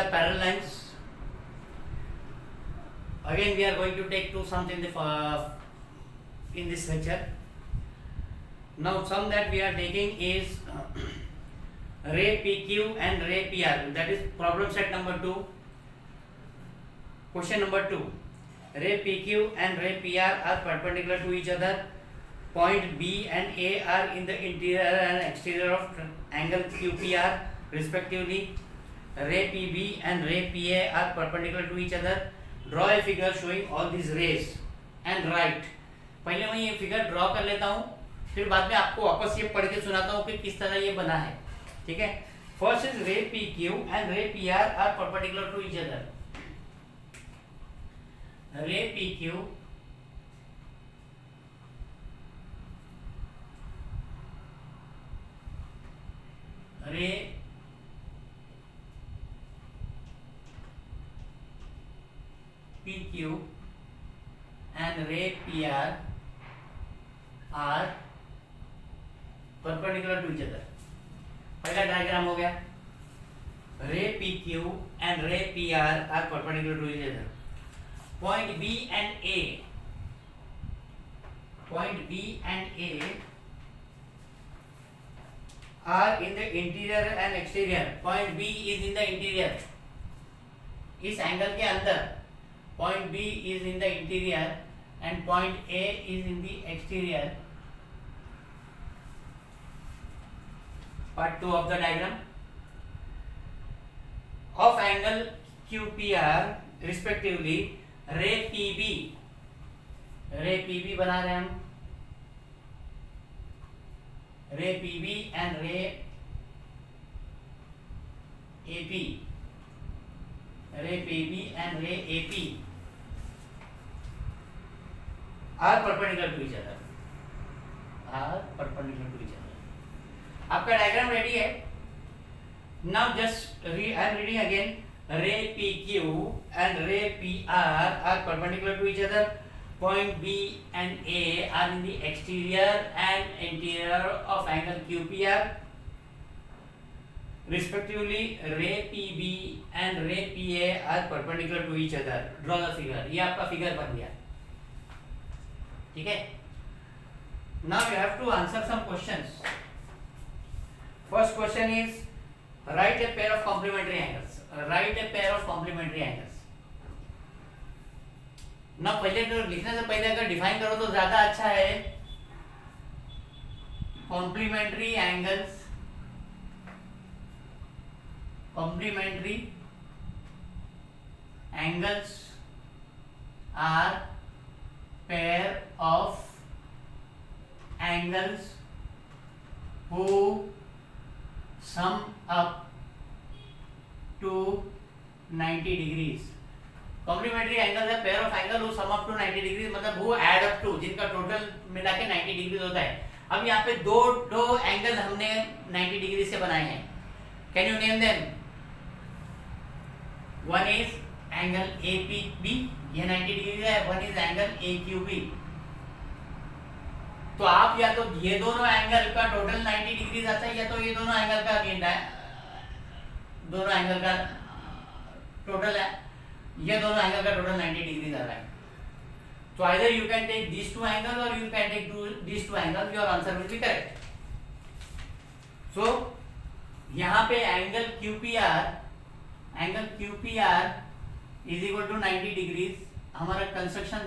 are parallel lines. Again we are going to take two sums in this lecture. Now sum that we are taking is ray PQ and ray PR. That is problem set number 2. Question number 2. Ray PQ and ray PR are perpendicular to each other. Point B and A are in the interior and exterior of angle QPR respectively. Ray PB and ray PA are perpendicular to each other. Draw a figure showing all these rays and write. पहले मैं ये figure draw कर लेता हूँ, फिर बाद में आपको वापस ये पढ़ के सुनाता हूँ कि किस तरह ये बना है. ठीक है. फर्स्ट इज रे PQ and ray PR are perpendicular to each other. रे PQ रे PQ and ray PR are perpendicular to each other. पहला डायग्राम हो गया. रे PQ and ray PR are perpendicular to each other. Point B and A are in the interior and exterior. Point B is in the interior. इस angle के अंदर point B is in the interior and point A is in the exterior. Part 2 of the diagram. Of angle QPR respectively, ray PB बना रहे हम. ray PB and ray AP. ray PB and ray AP are perpendicular to each other. आपका diagram ready है. Now just I am reading again. Ray PQ and ray PR are perpendicular to each other. Point B and A are in the exterior and interior of angle QPR. Respectively, ray PB and ray PA are perpendicular to each other. Draw the figure. ये आपका figure बन गया. ठीक है. Now you have to answer some questions. First question is write a pair of complementary angles. ना पहले तो लिखने से पहले अगर डिफाइन करो तो ज्यादा अच्छा है. Complementary angles are pair of angles who sum up to 90 degrees. Complementary angle है pair of angle who sum up to 90 degree, मतलब वो ऐड अप टू, जिनका टोटल मिला के 90 डिग्री होता है. अब यहाँ पे दो एंगल हमने 90 डिग्री से बनाए हैं. Can you name them? One is angle APB, ये 90 डिग्री है. One is angle AQB. तो आप या तो ये दोनों एंगल का टोटल 90 डिग्री आता है, या तो ये दोनों एंगल का टोटल है, ये दोनों एंगल का टोटल 90 डिग्री आ रहा है. तो either you can take this two angle or you can take this two angle, your answer will be correct. So यहाँ पे angle QPR is equal to 90 degrees हमारा कंस्ट्रक्शन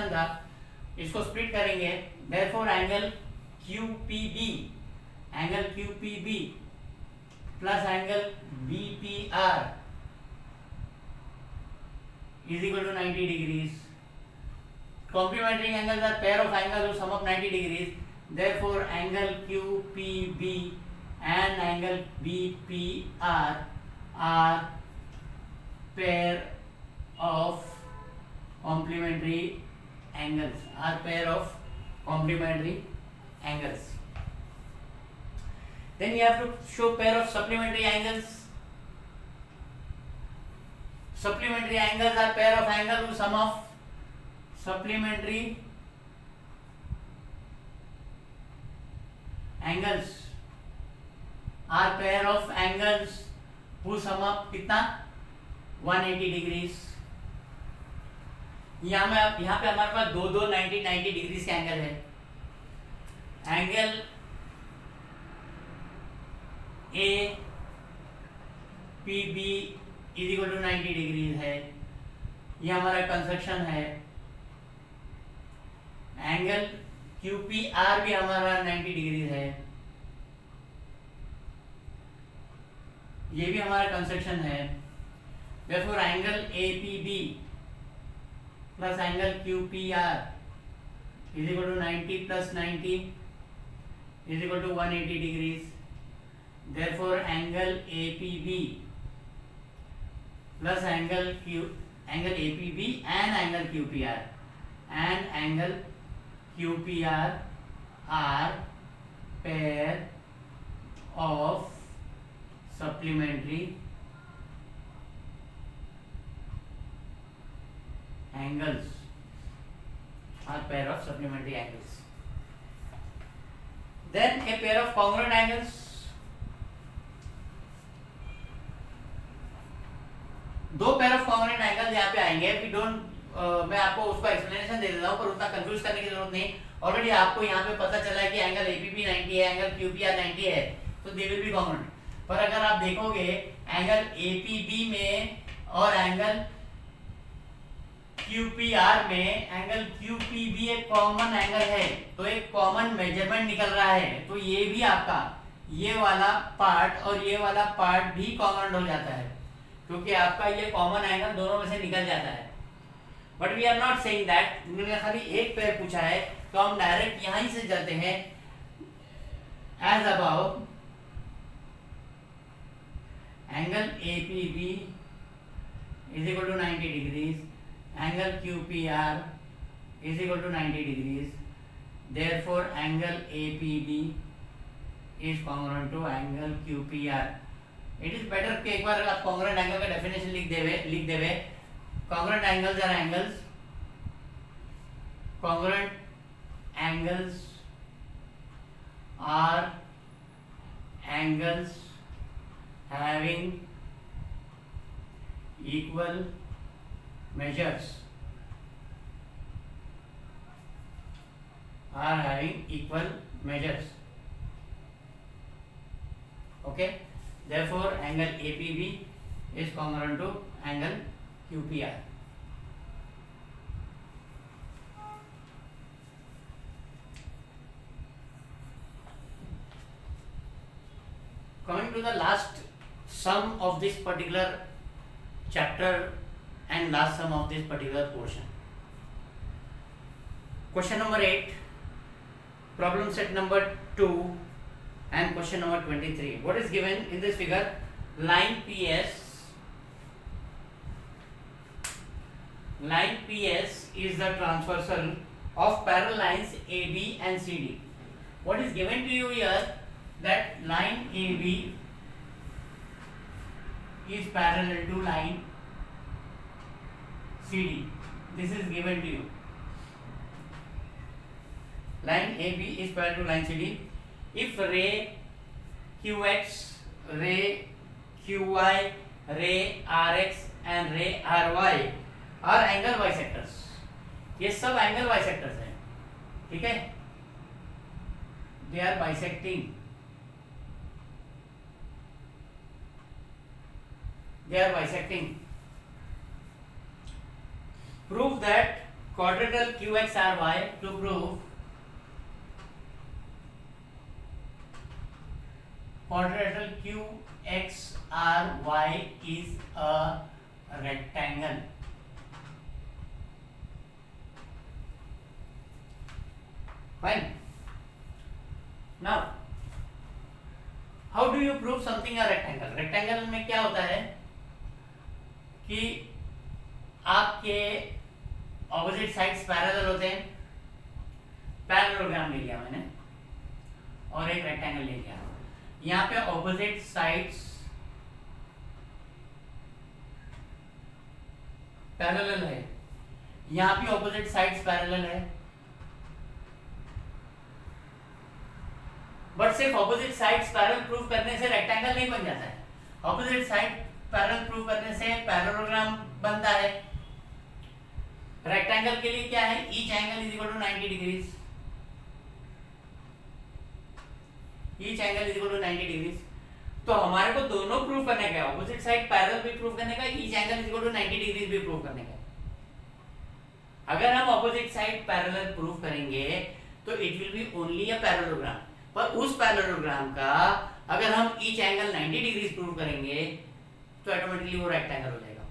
था. इसको स्प्लिट करेंगे. Therefore angle QPB plus angle BPR is equal to 90 degrees. Complementary angles are pair of angles who sum up 90 degrees. Therefore, angle QPB and angle BPR are pair of complementary angles. Then you have to show pair of supplementary angles. Supplementary angles are pair of angles whose sum of supplementary angles are pair of angles who sum up कितना 180 degrees. यहाँ पे हमारे पास दो 90 degrees के angle है। Angle A P B is equal to 90 degrees है। ये हमारा कंस्ट्रक्शन है। एंगल क्यू पी आर भी हमारा 90 डिग्रीज है। ये भी हमारा कंस्ट्रक्शन है। therefore angle A P B plus angle Q P R is equal to 90 plus 90 is equal to 180 degrees. therefore angle A P B plus angle A P B and angle Q P R are pair of supplementary angles, are pair of supplementary angles. Then a pair of congruent angles. दो pair of congruent angles यहाँ पे आएंगे। We don't मैं आपको उसका explanation दे देता हूँ, पर उतना कंफ्यूज करने की जरूरत नहीं। ऑलरेडी आपको यहाँ पे पता चला है कि एंगल एपीबी 90 है, एंगल क्यूपीआर 90 है, तो दे विल बी कॉन्ग्रुएंट। पर अगर आप देखोगे एंगल एपीबी में और एंगल क्यूपीआर में, एंगल क्यूपीबी एक कॉमन एंगल है, तो एक कॉमन मेजरमेंट निकल रहा है। तो ये भी आपका ये वाला पार्ट और ये वाला पार्ट भी कॉमन हो जाता है, क्योंकि आपका ये कॉमन एंगल दोनों में से निकल जाता है। But we are not saying that. उन्होंने खाली एक पेयर पूछा है, तो हम डायरेक्ट यहां से जाते हैं। As about angle APB is equal to 90 degrees, angle QPR is equal to 90 degrees. Therefore angle APB is congruent to angle QPR. It is better कि एक बार आप कॉन्ग्रुएंट एंगल का डेफिनेशन लिख देवे। Congruent angles are angles, congruent angles are angles having equal measures, okay. Therefore angle APB is congruent to angle QPR. Coming to the last sum of this particular chapter and last sum of this particular portion. Question number 8, problem set number 2 and question number 23. What is given in this figure? Line PS is the transversal of parallel lines AB and CD. What is given to you here? That line AB is parallel to line CD. This is given to you. Line AB is parallel to line CD. If ray QX, ray QY, ray RX and ray RY are angle bisectors. ये सब angle bisectors हैं, ठीक है? They are bisecting. Prove that quadrilateral QXRY. To prove quadrilateral QXRY is a rectangle. Fine. Now, how do you prove something a rectangle? Rectangle में क्या होता है कि आपके ऑपोजिट साइड्स पैरेलल होते हैं। पैरेललोग्राम ले लिया मैंने और एक रेक्टेंगल ले लिया। यहाँ पे ऑपोजिट साइड्स पैरेलल है, यहाँ भी ऑपोजिट साइड्स पैरेलल है। बट सिर्फ ऑपोजिट साइड्स पैरेलल प्रूफ करने से रेक्टेंगल नहीं बन जाता है। ऑपोजिट साइड पैरेलल प्रूफ करने से पैरेललोग्राम बनता है। रेक्टेंगल के लिए क्या है, each angle is equal to 90 degrees, each angle is equal to 90 degrees. तो हमारे को दोनों प्रूफ करने का है, ऑपोजिट साइड पैरेलल भी प्रूफ करने का, each angle is equal to 90 degrees भी प्रूफ करने का है। अगर हम ऑपोजिट साइड पैरेलल प्रूफ करेंगे तो it will be only a parallelogram, पर उस पैरेललोग्राम का अगर हम ईच एंगल 90 डिग्रीज प्रूव करेंगे तो ऑटोमेटिकली वो रेक्टेंगल हो जाएगा।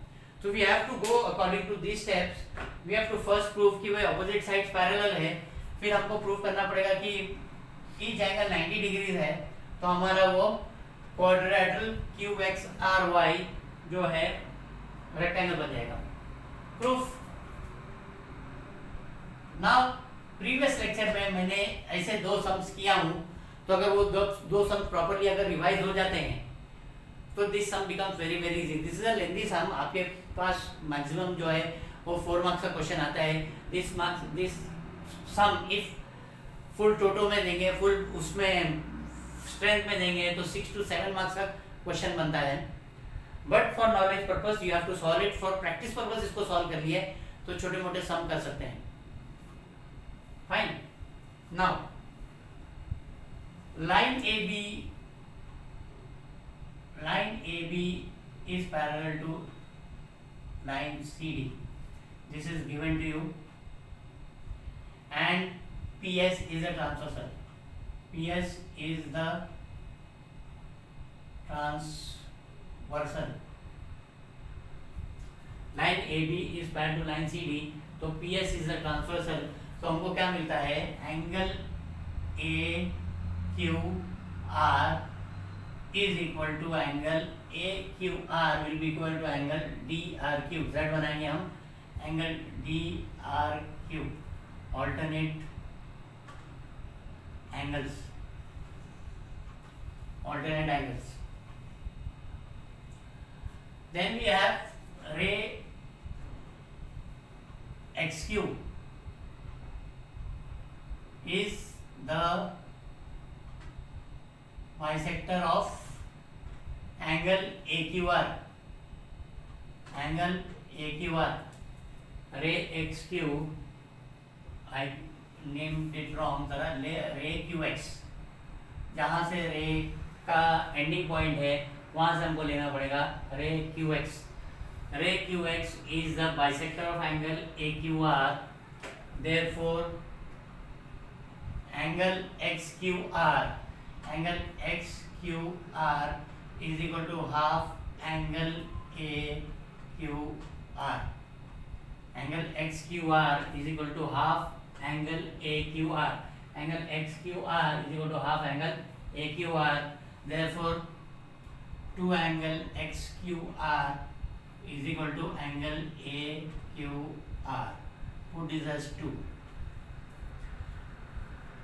तो we have to go according to this steps. We have to first prove कि भाई ऑपोजिट साइड्स पैरेलल है, फिर हमको प्रूव करना पड़ेगा कि ईच एंगल 90 डिग्रीज है, तो हमारा वो quadrilateral Q X R Y जो है रेक्टेंगल बन जाएगा। प्रूफ। नाउ प्रीवियस लेक्चर में मैंने ऐसे दो सम्स किया हूँ, तो अगर वो दो सम्स प्रॉपर्ली अगर रिवाइज हो जाते हैं तो this sum becomes very very easy. This is a lengthy sum, आपके पास मैक्सिमम जो है वो 4 मार्क्स का क्वेश्चन आता है। दिस सम इफ फुल टोटो में देंगे, फुल उसमें स्ट्रेंथ में देंगे तो 6 to 7 मार्क्स का क्वेश्चन बनता है। But for knowledge purpose you have to solve it, for practice purpose इसको सॉल्व कर लिए तो छोटे मोटे सम कर सकते हैं। Fine. Now, line AB is parallel to line CD. This is given to you, and PS is a transversal. PS is the transversal. Line AB is parallel to line CD, तो PS is the transversal। तो हमको क्या मिलता है, angle A Q R is equal to angle A Q R will be equal to angle D R Q. Z बनाएंगे हम, angle D R Q, alternate angles, alternate angles. Then we have ray X Q is the bisector of angle AQR. Angle AQR, ray XQ, I named it wrong, जरा ray QX, जहाँ से रे का ending point है वहाँ से हमको लेना पड़ेगा रे QX। रे QX is the bisector of angle AQR, therefore angle XQR is equal to half angle AQR. Angle XQR is equal to half angle AQR. Angle XQR is equal to half angle AQR. Therefore, 2 angle XQR is equal to angle AQR. Put this as 2.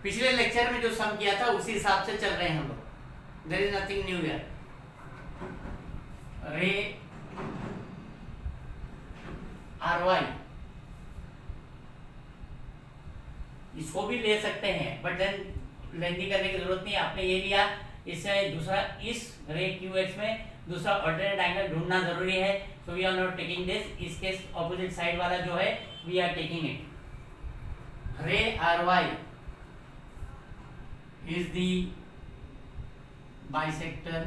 पिछले lecture में जो सम किया था उसी हिसाब से चल रहे हैं हम लोग। There is nothing new here. Ray R Y, इसको भी ले सकते हैं बट देन लेंथी करने की जरूरत नहीं। आपने ये लिया, इससे दूसरा इस रे क्यू एक्स में दूसरा ऑल्टरनेट एंगल ढूंढना जरूरी है। So we are not taking this, इसके ऑपोजिट साइड वाला जो है we are taking it. Ray R Y is the bisector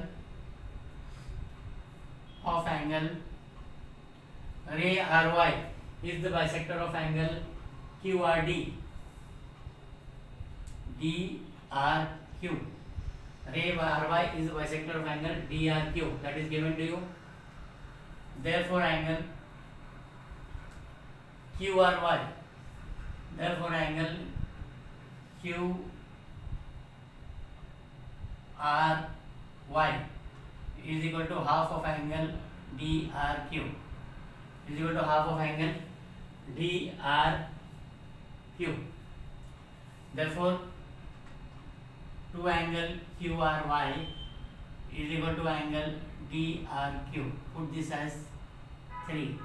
of angle, ray RY is the bisector of angle QRD, DRQ. Ray RY is the bisector of angle DRQ, that is given to you. Therefore angle QRY, therefore angle Q RY is equal to half of angle DRQ, is equal to half of angle DRQ. Therefore 2 angle QRY is equal to angle DRQ. Put this as 3.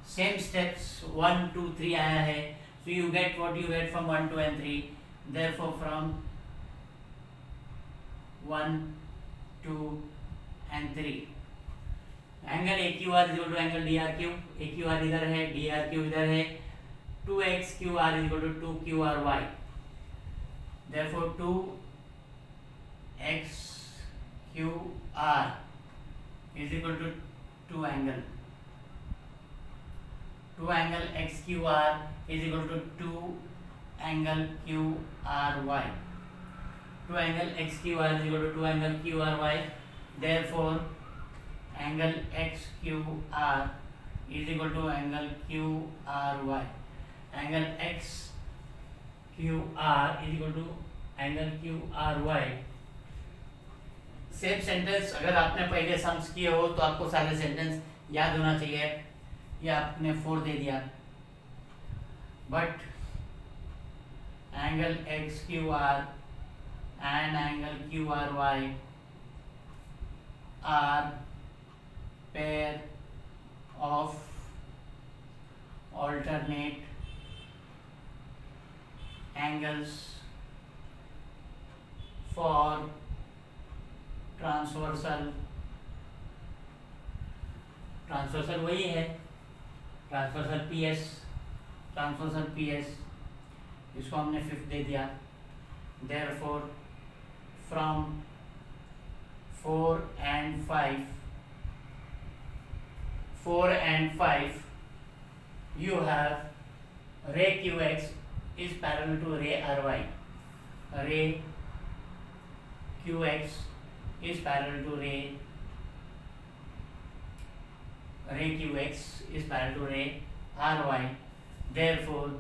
Same steps 1 2 3 आया है, so you get what you get from 1 2 and 3. Therefore from 1, 2 and 3. Angle A Q R equal to angle D R Q. A Q R इधर है, D R Q इधर है. 2x Q R equal to 2 Q R Y. Therefore 2x q r is equal to 2 angle x q r is equal to 2 angle q r y. 2 angle x q r is equal to 2 angle q r y. Therefore angle x q r is equal to angle q r y. Angle x q r is equal to angle q r y. Same sentence अगर आपने पहले sums किए हो तो आपको सारे sentence याद होना चाहिए. ये आपने 4 दे दिया. But angle X Q R and angle Q R Y are pair of alternate angles for transversal वही है, ट्रांसवर्सल पीएस. इसको हमने 5 दे दिया. Therefore from 4 and 5 you have ray qx is parallel to ray ry. Ray qx is parallel to ray qx is parallel to ray ry. Therefore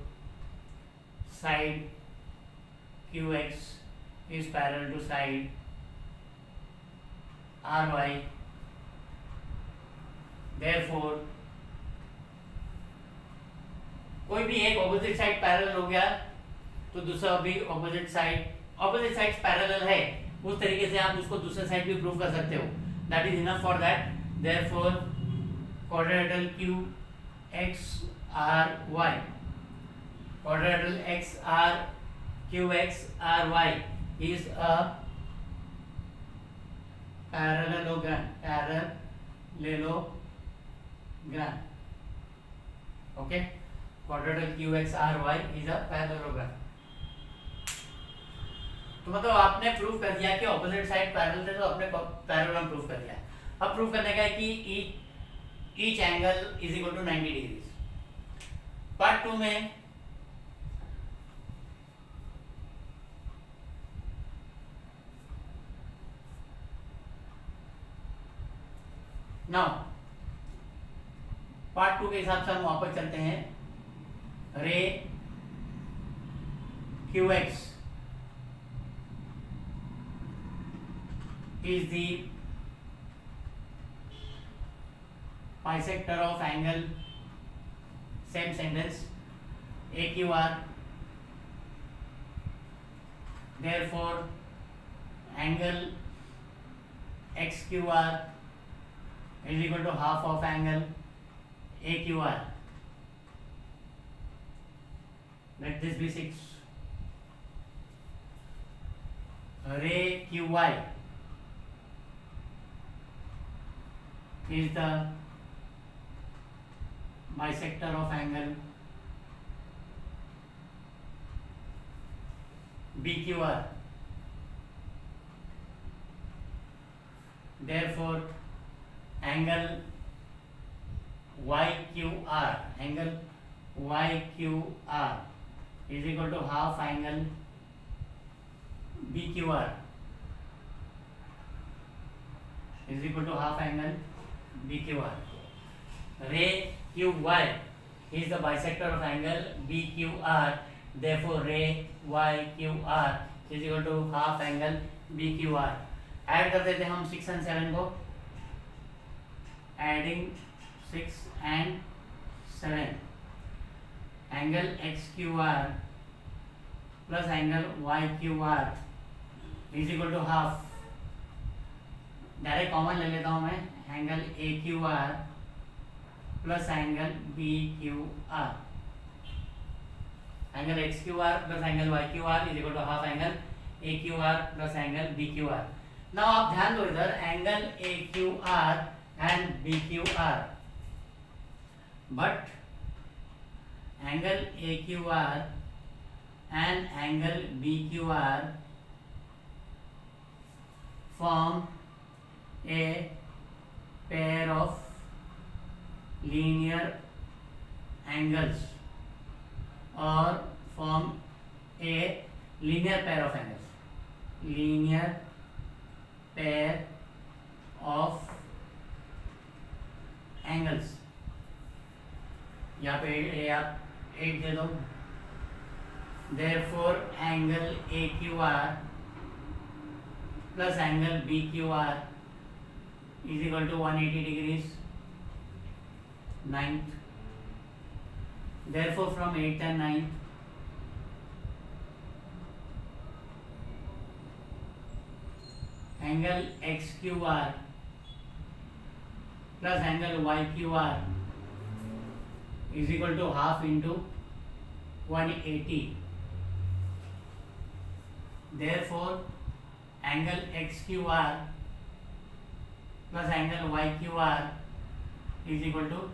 side qx is parallel to side ry. Therefore कोई भी एक opposite side parallel हो गया तो दूसरा भी opposite side parallel है. उस तरीके से आप उसको दूसरे साइड भी प्रूव कर सकते हो. That is enough for that. Therefore quadrilateral Q X R Y, quadrilateral X R Q X R Y is a parallelogram. Okay, quadrilateral Q X R Y is a parallelogram. तो मतलब आपने prove कर दिया कि opposite side parallel थे तो आपने parallelogram prove कर दिया. अब प्रूव करने का है कि each angle is equal to 90 degree. Part 2 में नाउ पार्ट 2 के हिसाब से हम वापस चलते हैं. रे Q x is the bisector of angle, same sentence, AQR. Therefore angle XQR is equal to half of angle AQR. Let this be 6. Ray QY is the bisector of angle BQR. Therefore angle YQR is equal to half angle BQR is equal to half angle BQR. Ray QY is the bisector of angle BQR. Therefore ray YQR is equal to half angle BQR. Add कर देते हम 6 and 7 को. Adding 6 and 7, angle XQR plus angle YQR is equal to half. Direct common ले लेता हूं मैं. Angle AQR plus angle BQR. Angle XQR plus angle YQR is equal to half angle AQR plus angle BQR. Now आप ध्यान दो इधर, angle A Q R and B Q R, but angle A Q R and angle B Q R form a pair of linear angles or form a linear pair of angles, linear pair of angles. यहाँ पे ये आप 8 दे दो, therefore angle AQR plus angle BQR is equal to 180 degrees, ninth. Therefore from 8th and 9th angle XQR plus angle YQR is equal to half into 180. Therefore angle XQR plus angle YQR is equal to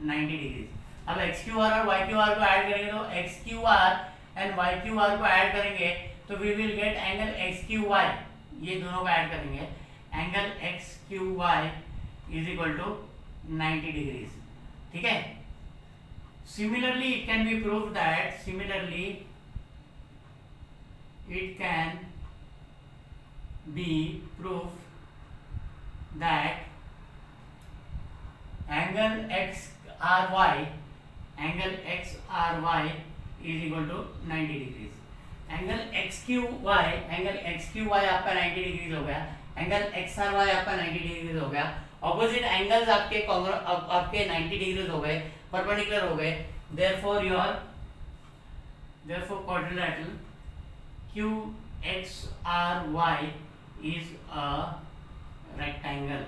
90 degrees. अब XQR और YQR को add करेंगे तो XQR and YQR को add करेंगे तो we will get angle XQY, ये दोनों को ऐड करेंगे, angle XQY is equal to 90 degrees. ठीक है. Similarly it can be prove that, similarly it can be proved that angle XRY is equal to 90 degrees. Angle XQY आपका 90 degrees हो गया, angle XRY आपका 90 डिग्रीज हो गया, opposite angles आपके 90 degrees हो गए, परपेंडिकुलर हो गए. therefore quadrilateral QXRY is a rectangle,